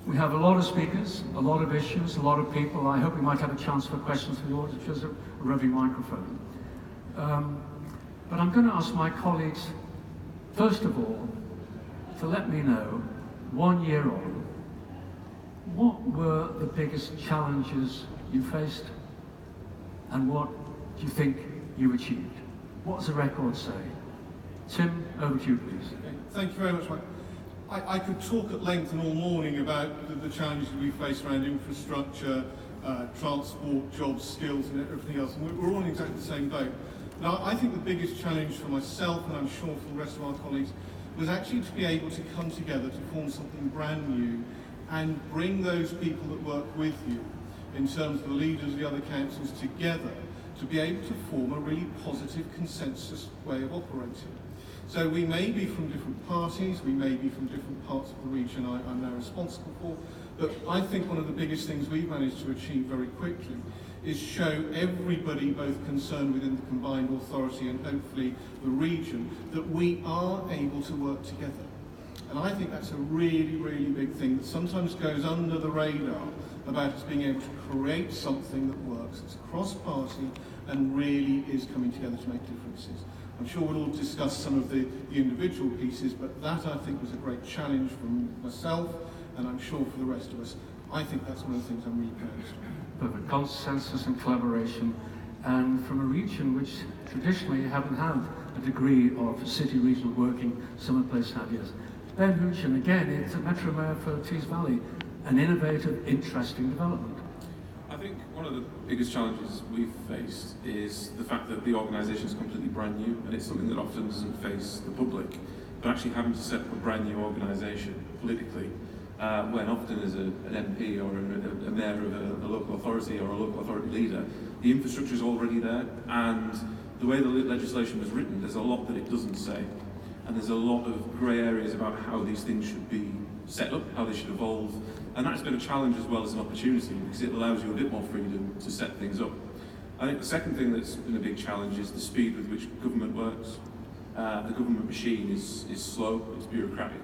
We have a lot of speakers, a lot of issues, a lot of people. I hope we might have a chance for questions from the audience. There's a roving microphone. But I'm going to ask my colleagues, first of all, to let me know, 1 year on, what were the biggest challenges you faced and what do you think you achieved? What does the record say? Tim, over to you, please. Okay. Thank you very much, Mike. I could talk at length and all morning about the challenges we face around infrastructure, transport, jobs, skills and everything else, and we're all in exactly the same boat. Now, I think the biggest challenge for myself, and I'm sure for the rest of our colleagues, was actually to be able to come together to form something brand new and bring those people that work with you, in terms of the leaders of the other councils, together to be able to form a really positive consensus way of operating. So we may be from different parties, we may be from different parts of the region I'm now responsible for, but I think one of the biggest things we've managed to achieve very quickly is show everybody, both concerned within the combined authority and hopefully the region, that we are able to work together. And I think that's a really, really big thing that sometimes goes under the radar about us being able to create something that works. It's cross-party and really is coming together to make differences. I'm sure we'll all discuss some of the individual pieces, but that I think was a great challenge from myself, and I'm sure for the rest of us. I think that's one of the things I'm really proud of. Perfect. Consensus and collaboration, and from a region which traditionally haven't had a degree of city-regional working, some of the places have, yes. Ben Houchen, again, it's a Metro Mayor for Tees Valley, an innovative, interesting development. I think one of the biggest challenges we've faced is the fact that the organisation is completely brand new, and it's something that often doesn't face the public. But actually having to set up a brand new organisation politically, when often as an MP or a mayor of a local authority or a local authority leader, the infrastructure is already there, and the way the legislation was written, there's a lot that it doesn't say. And there's a lot of grey areas about how these things should be set up, how they should evolve. And that's been a challenge as well as an opportunity, because it allows you a bit more freedom to set things up. I think the second thing that's been a big challenge is the speed with which government works. The government machine is slow, it's bureaucratic.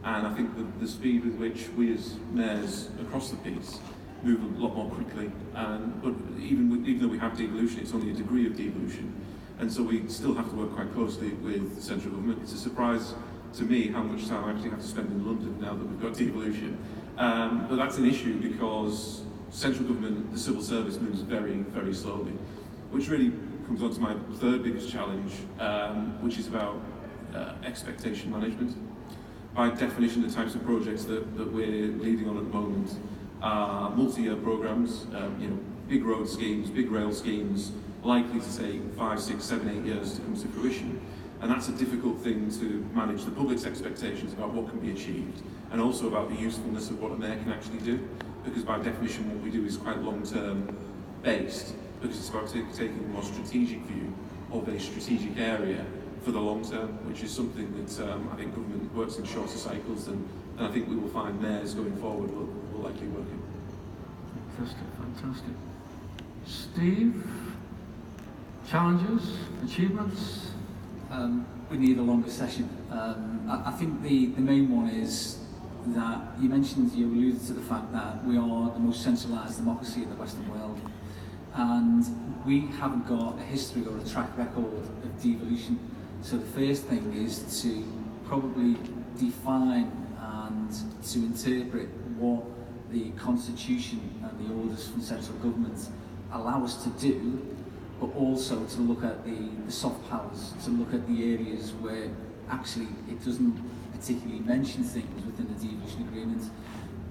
And I think the speed with which we as mayors across the piece move a lot more quickly. But even though we have devolution, it's only a degree of devolution. And so we still have to work quite closely with central government. It's a surprise to me how much time I actually have to spend in London now that we've got devolution. But that's an issue because central government, the civil service, moves very, very slowly, which really comes on to my third biggest challenge, which is about expectation management. By definition, the types of projects that we're leading on at the moment are multi-year programs, big road schemes, big rail schemes, likely to take 5, 6, 7, 8 years to come to fruition. And that's a difficult thing to manage the public's expectations about what can be achieved, and also about the usefulness of what a mayor can actually do, because by definition what we do is quite long-term based, because it's about taking a more strategic view of a strategic area for the long term, which is something that I think government works in shorter cycles, and I think we will find mayors going forward will likely work in. Fantastic, fantastic. Steve, challenges, achievements? We need a longer session. I think the main one is that you alluded to the fact that we are the most centralised democracy in the Western world, and we haven't got a history or a track record of devolution. So the first thing is to probably define and to interpret what the Constitution and the orders from central government allow us to do, but also to look at the soft powers, to look at the areas where actually it doesn't particularly mention things within the devolution agreement,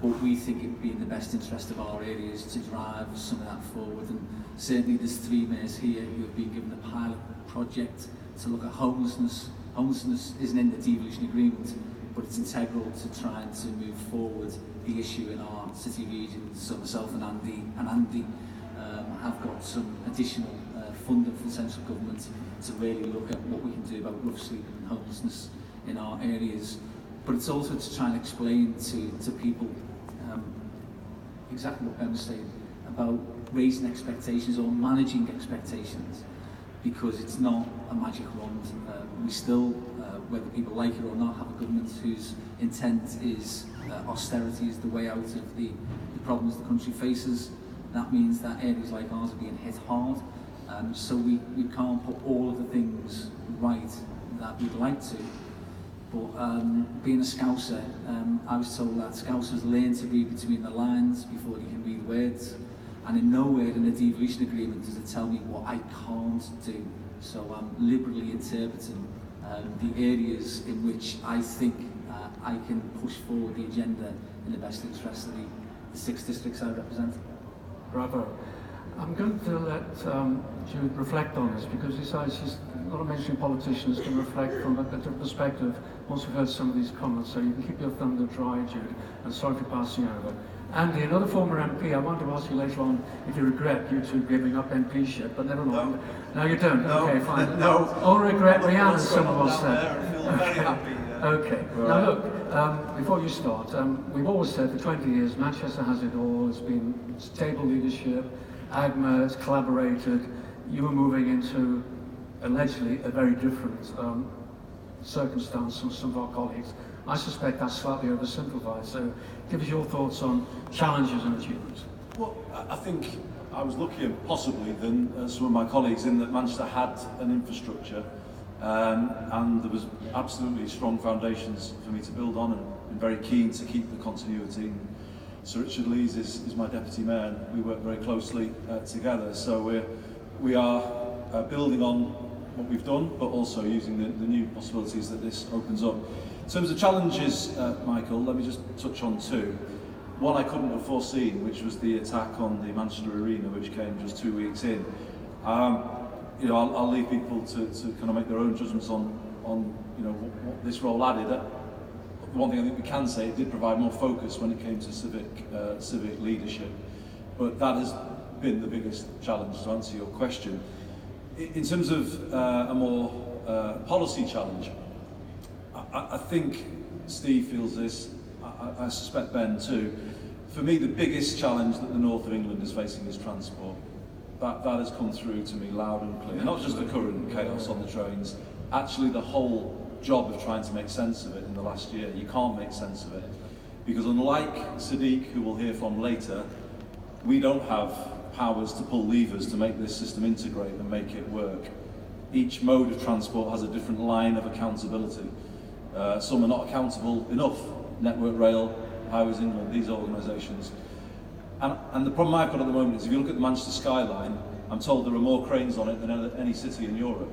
but we think it would be in the best interest of our areas to drive some of that forward. And certainly there's 3 mayors here who have been given a pilot project to look at homelessness. Homelessness isn't in the devolution agreement, but it's integral to trying to move forward the issue in our city region. So myself and Andy have got some additional funding from central government to really look at what we can do about rough sleep and homelessness in our areas. But it's also to try and explain to people exactly what Ben was saying about raising expectations or managing expectations. because it's not a magic wand. We still, whether people like it or not, have a government whose intent is austerity is the way out of the problems the country faces. That means that areas like ours are being hit hard. So we can't put all of the things right that we'd like to. But being a Scouser, I was told that Scousers learn to read between the lines before they can read words. And in nowhere in the devolution agreement does it tell me what I can't do. So I'm liberally interpreting the areas in which I think I can push forward the agenda in the best interest of the 6 districts I represent. Bravo. I'm going to let Jude reflect on this, because besides she's not a mainstream politician, is going to reflect from a different perspective once we've heard some of these comments, so you can keep your thunder dry, Jude, and sorry for passing over. Andy, another former MP, I want to ask you later on if you regret you two giving up MPship, but never mind. No, you don't? No. Okay, fine. No. All regret, Rhiannon, some of us said. said. I feel very happy. Okay. Right. Now look, before you start, we've always said for 20 years Manchester has it all. It's been stable leadership, AGMA has collaborated. You were moving into allegedly a very different circumstance from some of our colleagues. I suspect that's slightly oversimplified. So give us your thoughts on challenges and achievements. Well, I think I was luckier possibly than some of my colleagues in that Manchester had an infrastructure and there was absolutely strong foundations for me to build on, and I'm very keen to keep the continuity. Sir Richard Lees is my deputy mayor, and we work very closely together. So we are building on what we've done, but also using the new possibilities that this opens up. In terms of challenges, Michael, let me just touch on two. One I couldn't have foreseen, which was the attack on the Manchester Arena, which came just 2 weeks in. You know, I'll leave people to kind of make their own judgments on you know what this role added. One thing I think we can say, it did provide more focus when it came to civic leadership, but that has been the biggest challenge, to answer your question. In terms of a more policy challenge, I think Steve feels this, I suspect Ben too. For me, the biggest challenge that the north of England is facing is transport. That has come through to me loud and clear. Not just the current chaos on the trains, actually the whole job of trying to make sense of it in the last year. You can't make sense of it, because unlike Sadiq, who we'll hear from later, we don't have powers to pull levers to make this system integrate and make it work. Each mode of transport has a different line of accountability. Some are not accountable enough. Network Rail, Highways England, these organisations. And the problem I've got at the moment is if you look at the Manchester skyline, I'm told there are more cranes on it than any city in Europe.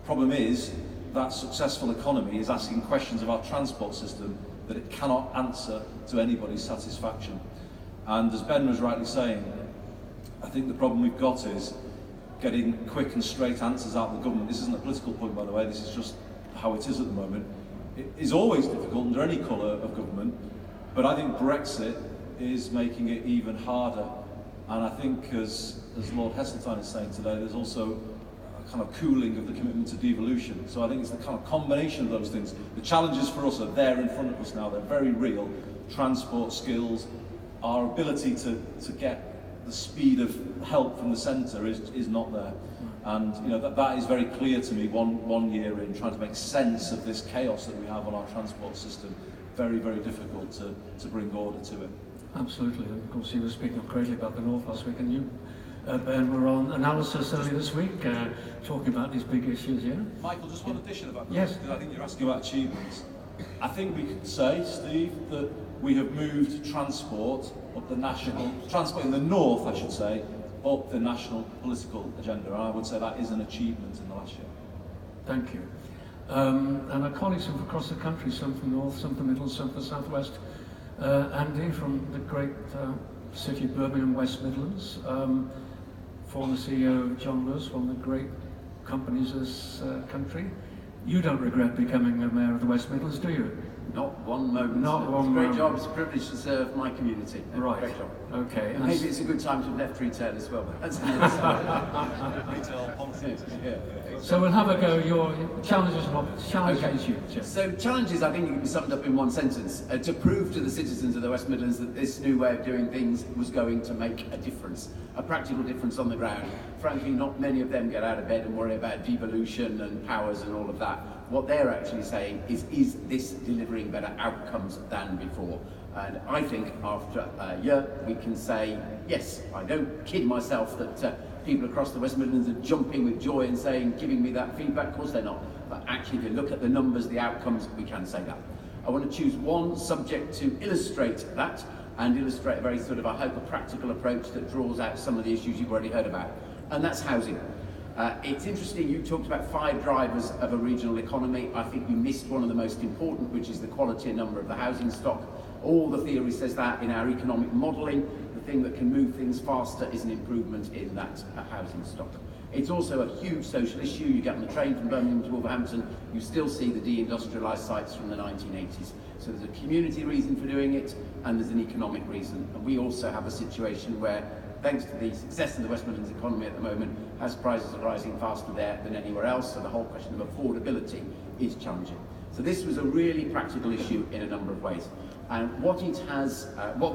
Problem is, that successful economy is asking questions of our transport system that it cannot answer to anybody's satisfaction. And as Ben was rightly saying, I think the problem we've got is getting quick and straight answers out of the government. This isn't a political point, by the way, this is just how it is at the moment. It is always difficult under any colour of government, but I think Brexit is making it even harder. And I think, as Lord Heseltine is saying today, there's also a kind of cooling of the commitment to devolution. So I think it's the kind of combination of those things. The challenges for us are there in front of us now, they're very real. Transport skills, our ability to get the speed of help from the centre is not there. And you know that is very clear to me one year in, trying to make sense of this chaos that we have on our transport system. Very, very difficult to bring order to it. Absolutely, and of course you were speaking greatly about the North last week, and you, Ben, were on analysis earlier this week, talking about these big issues, yeah? Michael, just one addition about that, yes. Because I think you're asking about achievements. I think we could say, Steve, that we have moved transport up the national, transport in the North, I should say, up the national political agenda, and I would say that is an achievement in the last year. Thank you. And our colleagues from across the country, some from the North, some from the Middle, some from the South West. Andy from the great city of Birmingham, West Midlands, former CEO John Lewis, one of the great companies of this country. You don't regret becoming a mayor of the West Midlands, do you? Not one moment. Not one It's a great moment. job. It's a privilege to serve my community. Right. Great job. Okay. And maybe it's a good time to have left retail as well. But that's another side. Retail politics. Yeah. So we'll have a go. Your challenges, challenges you. Jeff. So challenges, I think, can be summed up in one sentence: to prove to the citizens of the West Midlands that this new way of doing things was going to make a difference, a practical difference on the ground. Frankly, not many of them get out of bed and worry about devolution and powers and all of that. What they're actually saying is this delivering better outcomes than before? And I think after a year, we can say, yes, I don't kid myself that people across the West Midlands are jumping with joy and saying, giving me that feedback. Of course they're not. But actually, if you look at the numbers, the outcomes, we can say that. I want to choose one subject to illustrate that and illustrate a very sort of, I hope, a practical approach that draws out some of the issues you've already heard about. And that's housing. It's interesting, you talked about 5 drivers of a regional economy. I think you missed one of the most important, which is the quality and number of the housing stock. All the theory says that in our economic modelling, the thing that can move things faster is an improvement in that housing stock. It's also a huge social issue. You get on the train from Birmingham to Wolverhampton, you still see the deindustrialised sites from the 1980s. So there's a community reason for doing it, and there's an economic reason. And we also have a situation where, thanks to the success of the West Midlands economy at the moment, house prices are rising faster there than anywhere else, so the whole question of affordability is challenging. So this was a really practical issue in a number of ways. And what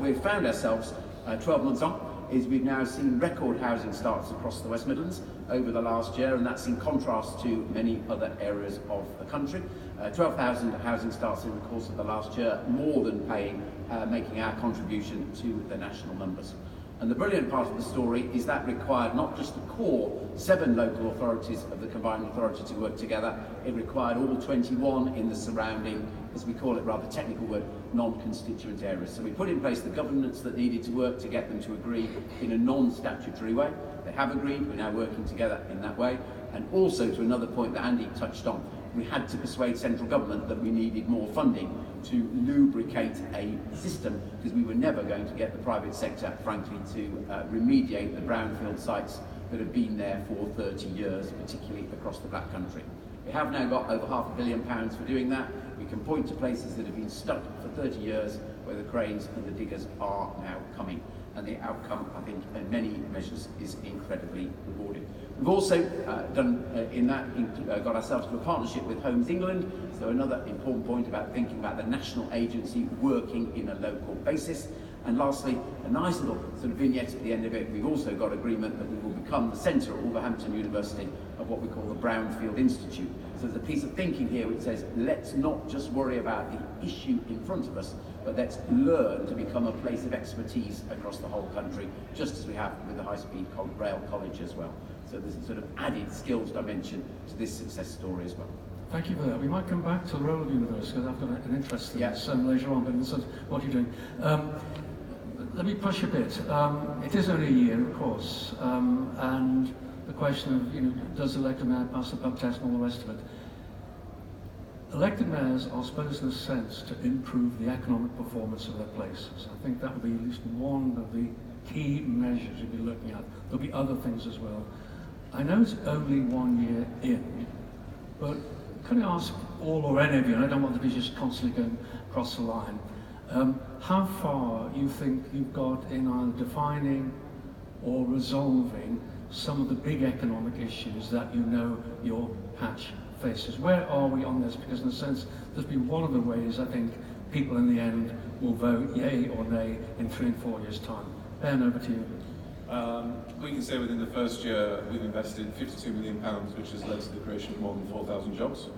we've found ourselves 12 months on is we've now seen record housing starts across the West Midlands over the last year, and that's in contrast to many other areas of the country. 12,000 housing starts in the course of the last year, more than making our contribution to the national numbers. And the brilliant part of the story is that required not just the core 7 local authorities of the combined authority to work together, it required all 21 in the surrounding, as we call it, rather technical word, non-constituent areas. So we put in place the governance that needed to work to get them to agree in a non-statutory way. They have agreed, we're now working together in that way. And also, to another point that Andy touched on, we had to persuade central government that we needed more funding to lubricate a system, because we were never going to get the private sector, frankly, to remediate the brownfield sites that have been there for 30 years, particularly across the Black Country. We have now got over £500 million for doing that. We can point to places that have been stuck for 30 years where the cranes and the diggers are now coming. And the outcome, I think, in many measures is incredibly rewarding. We've also got ourselves to a partnership with Homes England, so another important point about thinking about the national agency working in a local basis. And lastly, a nice little sort of vignette at the end of it, we've also got agreement that we will become the centre at Wolverhampton University of what we call the Brownfield Institute. So there's a piece of thinking here which says, let's not just worry about the issue in front of us, but let's learn to become a place of expertise across the whole country, just as we have with the High-Speed Rail College as well. So there's a sort of added skills dimension to this success story as well. Thank you for that. We might come back to the role of the university, because I've got an interest in this later on, but in terms of what you're doing. Let me push a bit. It is only a year, of course, and the question of, does the elected mayor pass the pub test and all the rest of it? Elected mayors are supposed, in a sense, to improve the economic performance of their places. I think that would be at least one of the key measures you'd be looking at. There'll be other things as well. I know it's only 1 year in, but can I ask all or any of you, and I don't want to be just constantly going across the line, how far you think you've got in either defining or resolving some of the big economic issues that your patch faces? Where are we on this? Because in a sense, there's been one of the ways I think people in the end will vote yay or nay in 3 and 4 years' time. Ben, over to you. We can say within the first year we've invested £52 million, which has led to the creation of more than 4,000 jobs,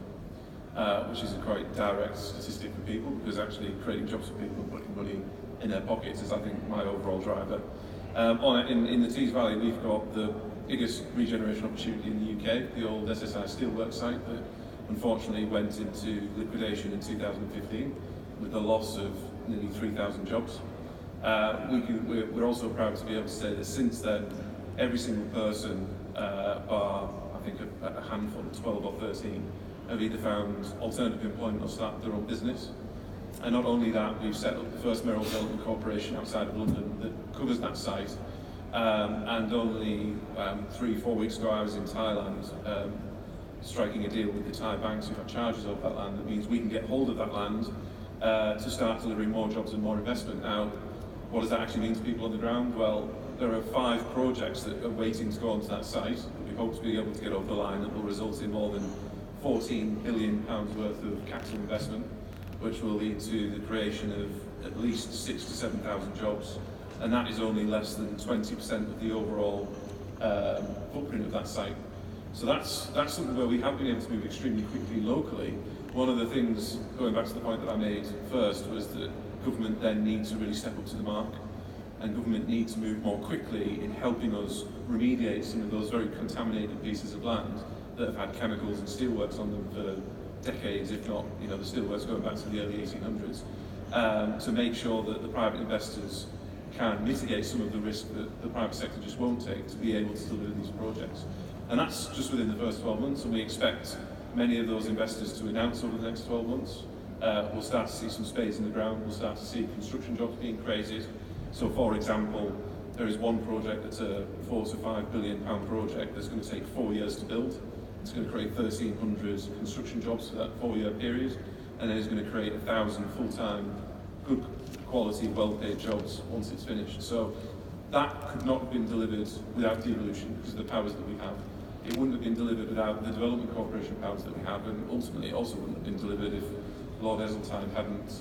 which is a quite direct statistic for people, because actually creating jobs for people and putting money in their pockets is, I think, my overall driver. In the Tees Valley, we've got the biggest regeneration opportunity in the UK, the old SSI Steelworks site that unfortunately went into liquidation in 2015 with the loss of nearly 3,000 jobs. We're also proud to be able to say that since then, every single person, bar I think a handful, 12 or 13, have either found alternative employment or started their own business. And not only that, we've set up the first mayoral development corporation outside of London that covers that site. And only 3-4 weeks ago, I was in Thailand striking a deal with the Thai banks who have charges over that land. That means we can get hold of that land, to start delivering more jobs and more investment. Now, what does that actually mean to people on the ground? Well, there are 5 projects that are waiting to go onto that site that we hope to be able to get over the line that will result in more than £14 billion worth of capital investment, which will lead to the creation of at least 6,000 to 7,000 jobs, and that is only less than 20% of the overall footprint of that site. So that's something where we have been able to move extremely quickly locally. One of the things, going back to the point that I made first, was that government then needs to really step up to the mark, and government needs to move more quickly in helping us remediate some of those very contaminated pieces of land that have had chemicals and steelworks on them for decades, if not, the steelworks going back to the early 1800s, to make sure that the private investors can mitigate some of the risk that the private sector just won't take to be able to deliver these projects. And that's just within the first 12 months, and we expect many of those investors to announce over the next 12 months. We'll start to see some spades in the ground, we'll start to see construction jobs being created. So for example, there is one project that's a £4 to £5 billion project that's going to take 4 years to build. It's going to create 1,300 construction jobs for that 4-year period, and then it's going to create 1,000 full-time, good quality, well-paid jobs once it's finished. So that could not have been delivered without devolution because of the powers that we have. It wouldn't have been delivered without the Development Corporation powers that we have, and ultimately it also wouldn't have been delivered if Lord Heseltine hadn't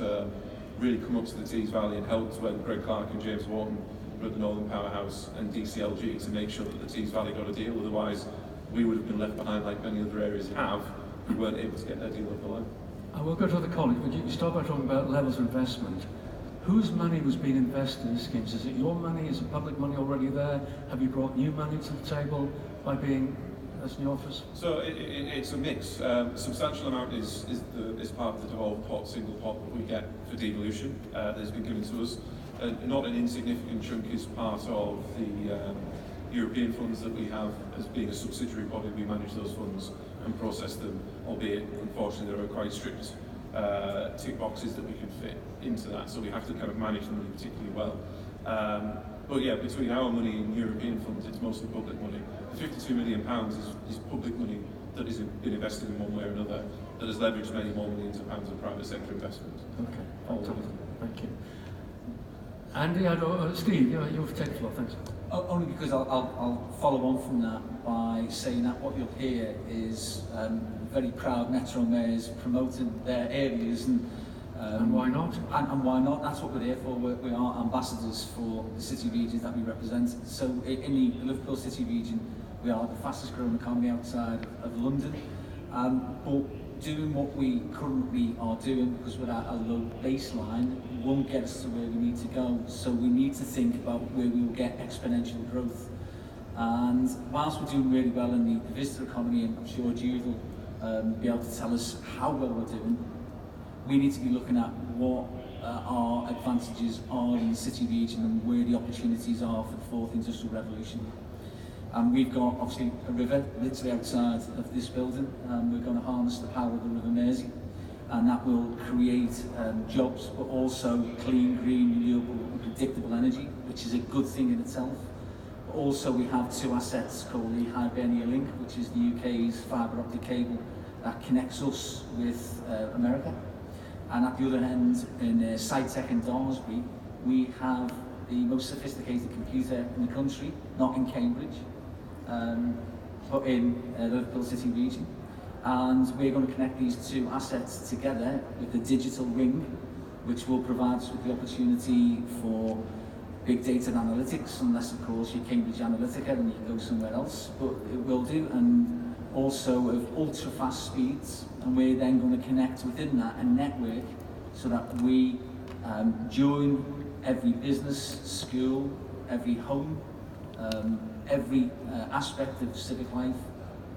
really come up to the Tees Valley and helped when Greg Clark and James Wharton were at the Northern Powerhouse and DCLG to make sure that the Tees Valley got a deal. Otherwise, we would have been left behind like many other areas have who weren't able to get their deal over the line. I will go to other colleagues, but you start by talking about levels of investment. Whose money was being invested in schemes? Is it your money? Is it public money already there? Have you brought new money to the table by being as new office? So it's a mix. Substantial amount is part of the devolved pot, single pot that we get for devolution that has been given to us. Not an insignificant chunk is part of the European funds that we have. As being a subsidiary body, we manage those funds and process them, albeit unfortunately there are quite strict tick boxes that we can fit into that, so we have to kind of manage the money particularly well. But yeah, between our money and European funds, it's mostly public money. The £52 million is public money that has been invested in one way or another, that has leveraged many more millions of pounds of private sector investment. Okay, fantastic. Thank you. Andy, Steve, you've taken the floor, thanks. Only because I'll follow on from that by saying that what you'll hear is very proud Metro mayors promoting their areas and why not? And why not? That's what we're here for. We are ambassadors for the city regions that we represent. So in the Liverpool city region, we are the fastest growing economy outside of London. But doing what we currently are doing, because we're at a low baseline, won't get us to where we need to go. So we need to think about where we will get exponential growth. And whilst we're doing really well in the visitor economy, and I'm sure Jude will be able to tell us how well we're doing, we need to be looking at what our advantages are in the city region and where the opportunities are for the fourth industrial revolution. And we've got obviously a river literally outside of this building. We're going to harness the power of the River Mersey, and that will create jobs, but also clean, green, renewable, and predictable energy, which is a good thing in itself. But also we have 2 assets called the Hibernia Link, which is the UK's fibre optic cable that connects us with America. And at the other end, in SciTech in Daresbury, we have the most sophisticated computer in the country, not in Cambridge, but in the Liverpool City region. And we're going to connect these 2 assets together with the digital ring, which will provide us with the opportunity for big data and analytics, unless of course you're Cambridge Analytica and you can go somewhere else, but it will do. And also of ultra fast speeds, and we're then going to connect within that a network so that we join every business, school, every home, every aspect of civic life,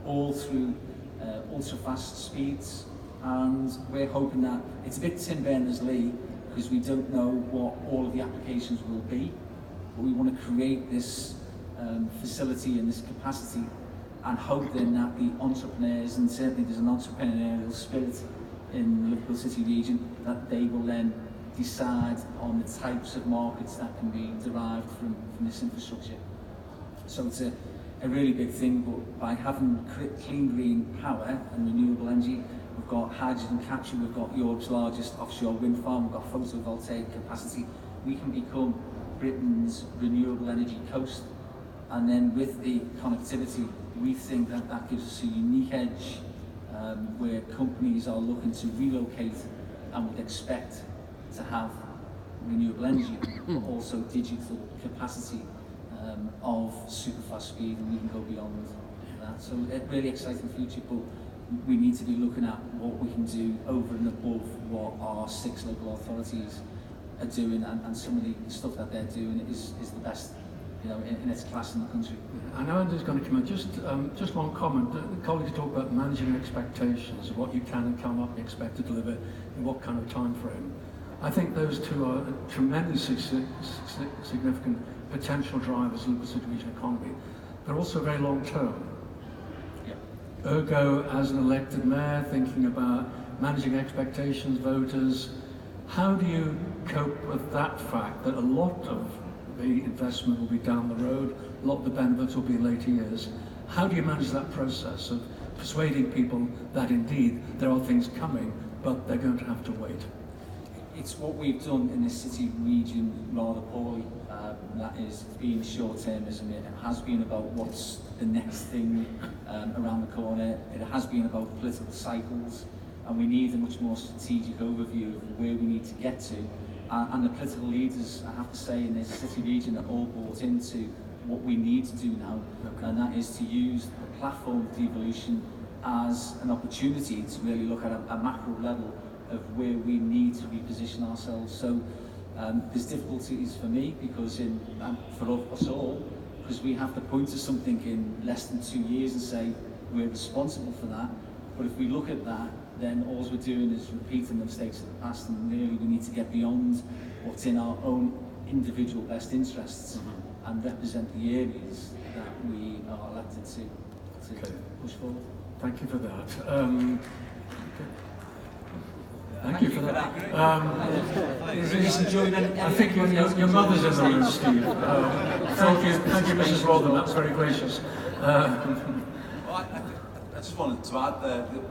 all through ultra fast speeds. And we're hoping that it's a bit Tim Berners-Lee because we don't know what all of the applications will be, but we want to create this facility and this capacity, and hope then that the entrepreneurs, and certainly there's an entrepreneurial spirit in the Liverpool City region, that they will then decide on the types of markets that can be derived from this infrastructure. So it's a really big thing, but by having clean green power and renewable energy, we've got hydrogen capture, we've got Europe's largest offshore wind farm, we've got photovoltaic capacity. We can become Britain's renewable energy coast. And then with the connectivity, we think that that gives us a unique edge where companies are looking to relocate and would expect to have renewable energy, but also digital capacity of super fast speed, and we can go beyond that. So a really exciting future, but we need to be looking at what we can do over and above what our 6 local authorities are doing, and some of the stuff that they're doing is the best, you know, in its class in the country. I know Andrew's going to come in. Just one comment. The colleagues talk about managing expectations, what you can and cannot be expected to deliver in what kind of time frame. I think those two are tremendously significant potential drivers of the City Region economy. They're also very long term. Yeah. Ergo, as an elected mayor, thinking about managing expectations, voters, how do you cope with that fact that a lot of the investment will be down the road, a lot of the benefits will be in later years? How do you manage that process of persuading people that indeed there are things coming, but they're going to have to wait? It's what we've done in this city region rather poorly. That is being short-termism. It has been about what's the next thing around the corner. It has been about political cycles, and we need a much more strategic overview of where we need to get to. And the political leaders, I have to say, in this city region are all bought into what we need to do now, and that is to use the platform of devolution as an opportunity to really look at a macro level of where we need to reposition ourselves. So there's difficulties for me because and for us all, because we have to point to something in less than 2 years and say we're responsible for that. But if we look at that, then all we're doing is repeating the mistakes of the past, and really we need to get beyond what's in our own individual best interests and represent the areas that we are elected to push forward. Thank you for that. Thank you for that. He's enjoying it. I think your mother's in the room, Steve. Thank you, Mrs. Rodden. That's very gracious. I just wanted to add there that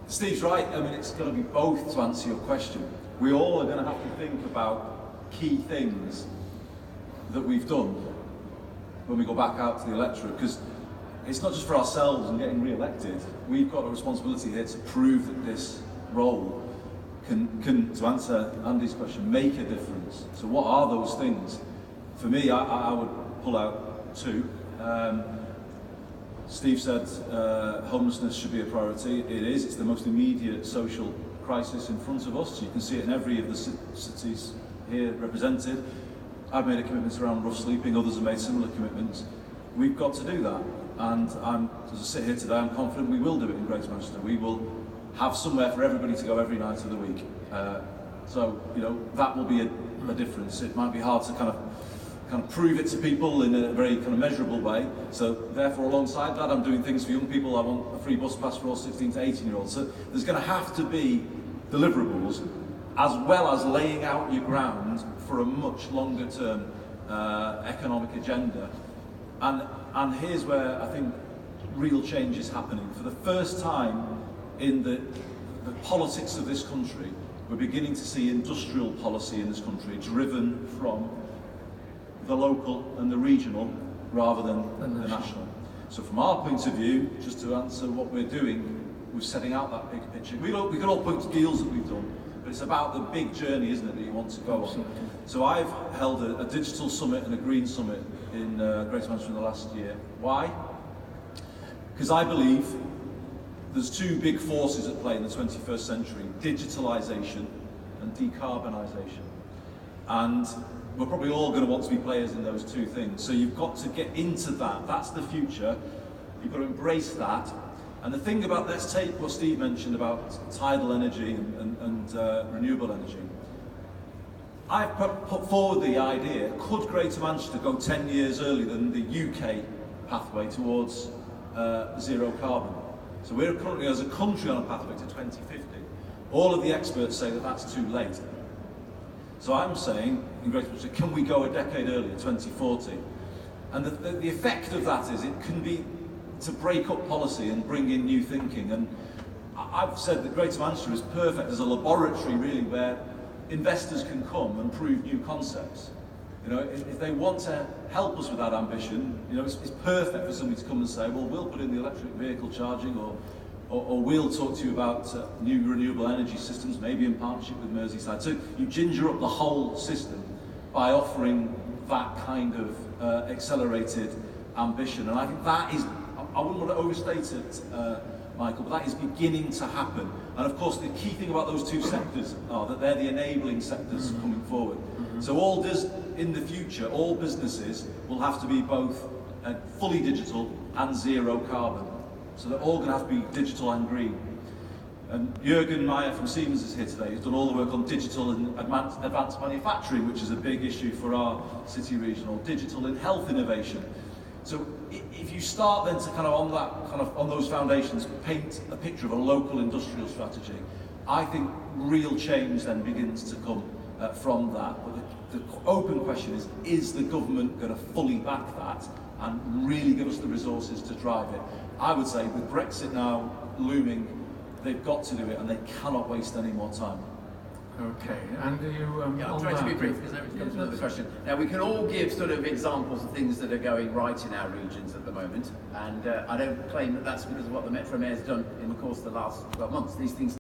Steve's right. I mean, it's going to be both to answer your question. We all are going to have to think about key things that we've done when we go back out to the electorate, because it's not just for ourselves and getting re-elected. We've got a responsibility here to prove that this role can, to answer Andy's question, make a difference. So what are those things? For me, I would pull out 2. Steve said homelessness should be a priority. It is. It's the most immediate social crisis in front of us. You can see it in every of the cities here represented. I've made a commitment around rough sleeping. Others have made similar commitments. We've got to do that. And as I sit here today, I'm confident we will do it in Greater Manchester. We will have somewhere for everybody to go every night of the week. So, you know, that will be a difference. It might be hard to kind of prove it to people in a very kind of measurable way. So therefore, alongside that, I'm doing things for young people. I want a free bus pass for all 16 to 18-year-olds. So there's going to have to be deliverables, as well as laying out your ground for a much longer term economic agenda. And here's where I think real change is happening. For the first time in the politics of this country, we're beginning to see industrial policy in this country driven from the local and the regional rather than the national. So from our point of view, just to answer what we're doing, we're setting out that big picture. We can all point to deals that we've done, but it's about the big journey, isn't it, that you want to go on. So I've held a digital summit and a green summit in Greater Manchester in the last year. Why? Because I believe there's 2 big forces at play in the 21st century: digitalisation and decarbonisation. And we're probably all going to want to be players in those 2 things. So you've got to get into that. That's the future. You've got to embrace that. And the thing about, let's take what Steve mentioned about tidal energy and renewable energy. I've put forward the idea, could Greater Manchester go 10 years earlier than the UK pathway towards zero carbon? So we're currently, as a country, on a pathway to 2050. All of the experts say that that's too late. So I'm saying, in Greater Manchester, can we go a decade earlier, 2040? And the effect of that is it can be to break up policy and bring in new thinking. And I've said that Greater Manchester is perfect as a laboratory, really, where investors can come and prove new concepts. You know, if they want to help us with that ambition, you know, it's perfect for somebody to come and say, well, we'll put in the electric vehicle charging, or we'll talk to you about new renewable energy systems, maybe in partnership with Merseyside. So you ginger up the whole system by offering that kind of accelerated ambition. And I think that is, I wouldn't want to overstate it, Michael, but that is beginning to happen. And of course, the key thing about those two sectors are that they're the enabling sectors coming forward. So in the future, all businesses will have to be both fully digital and zero carbon. So they're all going to have to be digital and green. And Jürgen Meyer from Siemens is here today. He's done all the work on digital and advanced manufacturing, which is a big issue for our city region, or digital and health innovation. So if you start then to on those foundations, paint a picture of a local industrial strategy, I think real change then begins to come from that. But the open question is the government going to fully back that and really give us the resources to drive it? I would say with Brexit now looming, they've got to do it, and they cannot waste any more time. Okay, and you Yeah, I'll try to be brief because there comes another question. Now, we can all give sort of examples of things that are going right in our regions at the moment, and I don't claim that that's because of what the Metro Mayor's done in the course of the last 12 months. These things